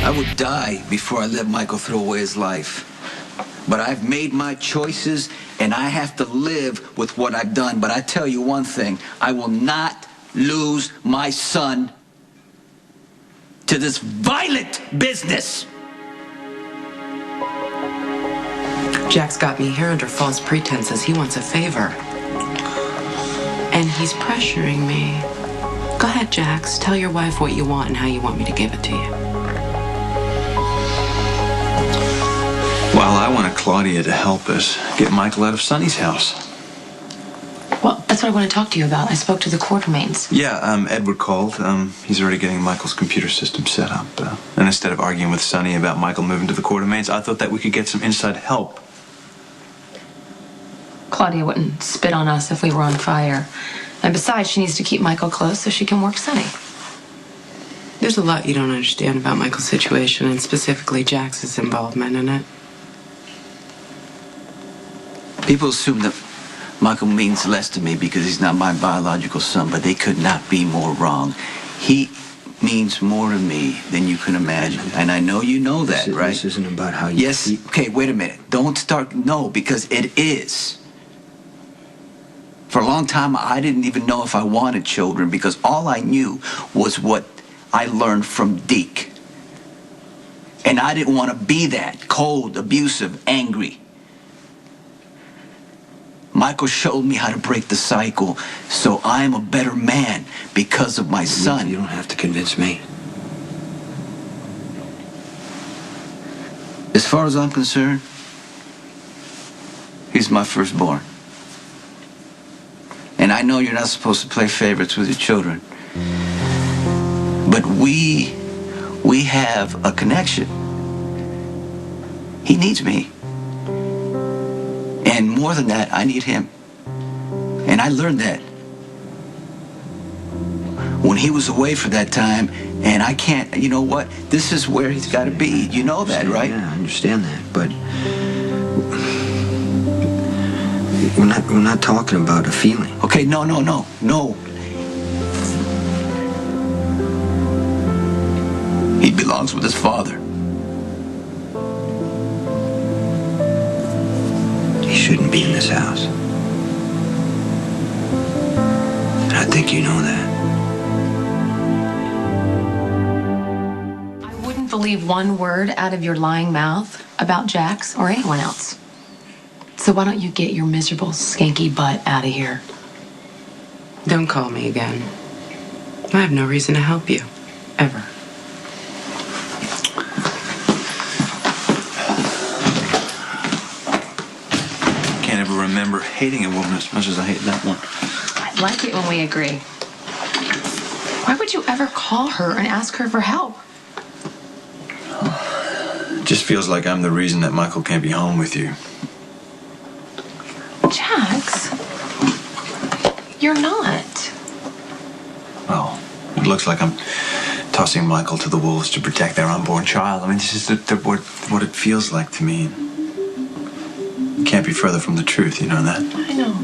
I would die before I let Michael throw away his life. But I've made my choices, and I have to live with what I've done. But I tell you one thing, I will not lose my son to this violent business. Jack's got me here under false pretenses. He wants a favor. And he's pressuring me. Go ahead, Jax. Tell your wife what you want and how you want me to give it to you. Well, I wanted Claudia to help us get Michael out of Sonny's house. Well, that's what I want to talk to you about. I spoke to the Quartermaines. Yeah, Edward called. He's already getting Michael's computer system set up. And instead of arguing with Sonny about Michael moving to the Quartermaines, I thought that we could get some inside help. Claudia wouldn't spit on us if we were on fire. And besides, she needs to keep Michael close so she can work Sonny. There's a lot you don't understand about Michael's situation, and specifically Jax's involvement in it. People assume that Michael means less to me because he's not my biological son, but they could not be more wrong. He means more to me than you can imagine. And I know you know that, right? This isn't about how you... Yes, okay, wait a minute. Don't start... No, because it is. For a long time, I didn't even know if I wanted children because all I knew was what I learned from Deke. And I didn't want to be that. Cold, abusive, angry. Michael showed me how to break the cycle, so I'm a better man because of my son. You don't have to convince me. As far as I'm concerned, he's my firstborn. And I know you're not supposed to play favorites with your children. But we have a connection. He needs me. And more than that, I need him. And I learned that when he was away for that time, and I can't, you know what? This is where he's got to be. You know that, right? Yeah, I understand that, but we're not talking about a feeling. Okay, no. He belongs with his father. He shouldn't be in this house. And I think you know that. I wouldn't believe one word out of your lying mouth about Jax or anyone else. So why don't you get your miserable, skanky butt out of here? Don't call me again. I have no reason to help you. Ever. Can't ever remember hating a woman as much as I hate that one. I like it when we agree. Why would you ever call her and ask her for help? It just feels like I'm the reason that Michael can't be home with you. Jax, you're not. Well, it looks like I'm tossing Michael to the wolves to protect their unborn child. I mean, this is what it feels like to me. It can't be further from the truth, you know that? I know.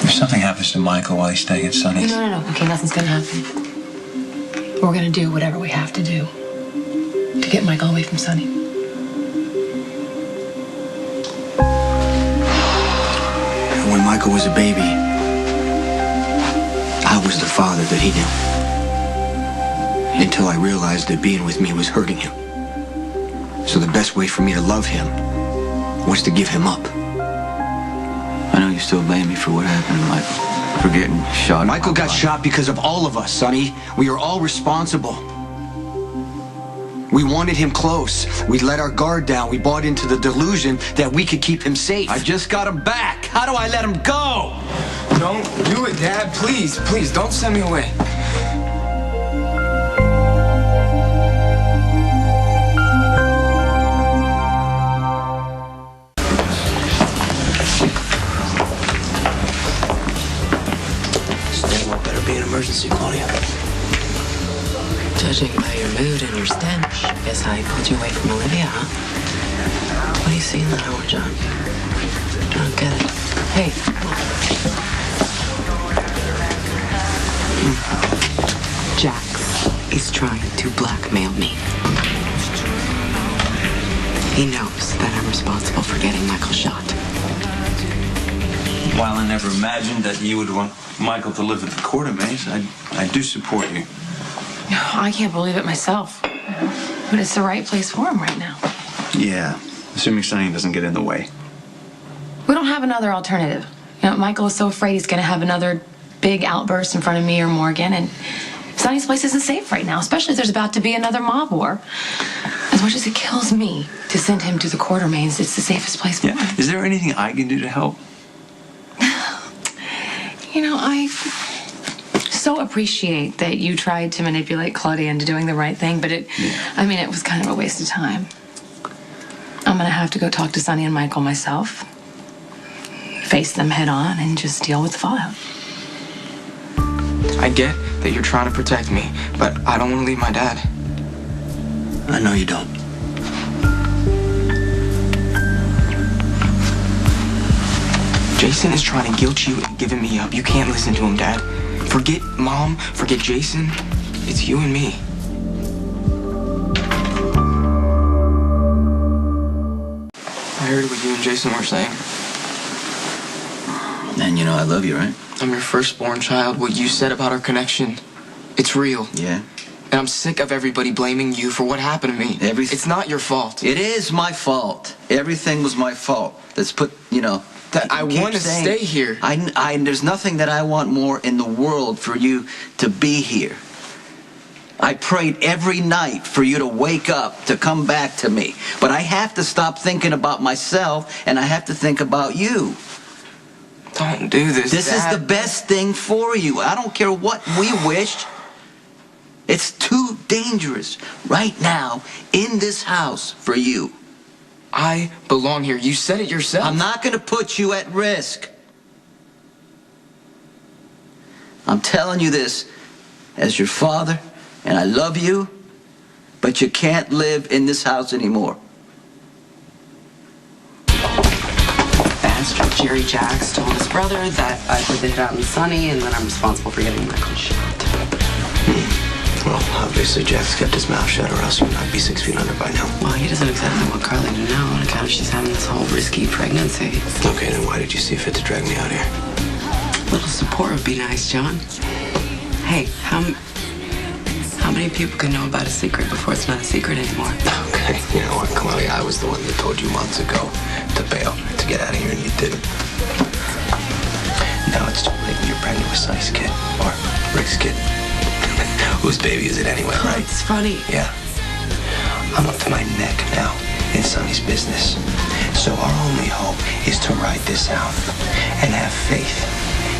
If something happens to Michael while he's staying at Sonny's... No. Okay, nothing's gonna happen. We're gonna do whatever we have to do to get Michael away from Sonny. When Michael was a baby, I was the father that he knew. Until I realized that being with me was hurting him. So the best way for me to love him was to give him up. I know you still blame me for what happened to Michael. For getting shot. Michael got shot because of all of us, Sonny. We are all responsible. We wanted him close. We let our guard down. We bought into the delusion that we could keep him safe. I just got him back. How do I let him go? Don't do it, Dad. Please, don't send me away. Better be an emergency, Claudia. Judging by your mood and your stench, guess I pulled you away from Olivia, huh? What do you see in that orange on? Don't get it. Hey. Jax. is trying to blackmail me. He knows that I'm responsible for getting Michael shot. While I never imagined that you would want Michael to live at the Quartermaines, I do support you. I can't believe it myself. But it's the right place for him right now. Yeah, assuming Sonny doesn't get in the way. We don't have another alternative. You know, Michael is so afraid he's going to have another big outburst in front of me or Morgan, and Sonny's place isn't safe right now, especially if there's about to be another mob war. As much as it kills me to send him to the Quartermaines, it's the safest place for him. Is there anything I can do to help? You know, I so appreciate that you tried to manipulate Claudia into doing the right thing, but it was kind of a waste of time. I'm gonna have to go talk to Sonny and Michael myself, face them head on, and just deal with the fallout. I get that you're trying to protect me, but I don't want to leave my dad. I know you don't. Jason is trying to guilt you and giving me up. You can't listen to him, Dad. Forget Mom, forget Jason. It's you and me. I heard what you and Jason were saying. And you know I love you, right? I'm your firstborn child. What you said about our connection, it's real. Yeah. And I'm sick of everybody blaming you for what happened to me. It's not your fault. It is my fault. Everything was my fault. That's put, you know... That I want to stay here. There's nothing that I want more in the world for you to be here. I prayed every night for you to wake up, to come back to me. But I have to stop thinking about myself, and I have to think about you. Don't do this, This Dad. is the best thing for you. I don't care what we wished. It's too dangerous right now in this house for you. I belong here. You said it yourself. I'm not going to put you at risk. I'm telling you this as your father, and I love you, but you can't live in this house anymore. Bastard Jerry Jacks told his brother that I put the hit out on Sonny and that I'm responsible for getting Michael shot. Well, obviously Jack's kept his mouth shut, or else he would not be 6 feet under by now. Well, he doesn't exactly want Carly to know on account of she's having this whole risky pregnancy. Okay, then why did you see fit to drag me out here? A little support would be nice, John. Hey, how many people can know about a secret before it's not a secret anymore? Okay, you know what, Claudia, I was the one that told you months ago to bail, to get out of here, and you didn't. Now it's too late when you're pregnant with Sonny's kid, or Rick's kid. Whose baby is it anyway, right? It's funny. Yeah. I'm up to my neck now in Sonny's business. So our only hope is to ride this out and have faith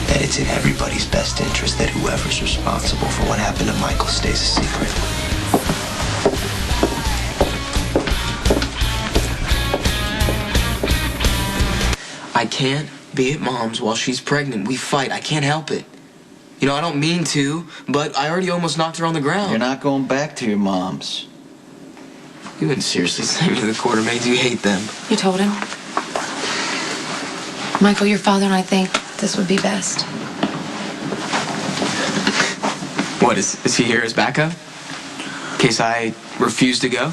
that it's in everybody's best interest that whoever's responsible for what happened to Michael stays a secret. I can't be at Mom's while she's pregnant. We fight. I can't help it. You know, I don't mean to, but I already almost knocked her on the ground. You're not going back to your mom's. You wouldn't seriously send me to the Quartermaines. You hate them. You told him? Michael, your father and I think this would be best. What, is he here as backup? In case I refuse to go?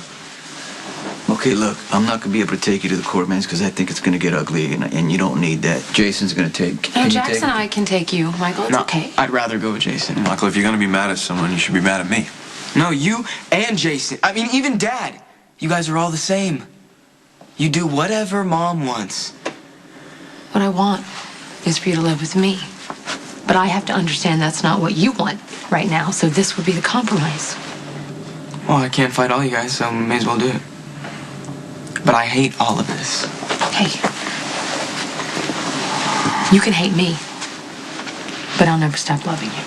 Okay, look, I'm not going to be able to take you to the Quartermaines because I think it's going to get ugly, and you don't need that. Jason's going to take... No, Jackson and I can take you, Michael. It's okay. I'd rather go with Jason. Michael, if you're going to be mad at someone, you should be mad at me. No, you and Jason. I mean, even Dad. You guys are all the same. You do whatever Mom wants. What I want is for you to live with me. But I have to understand that's not what you want right now, so this would be the compromise. Well, I can't fight all you guys, so may as well do it. But I hate all of this. Hey, you can hate me, but I'll never stop loving you.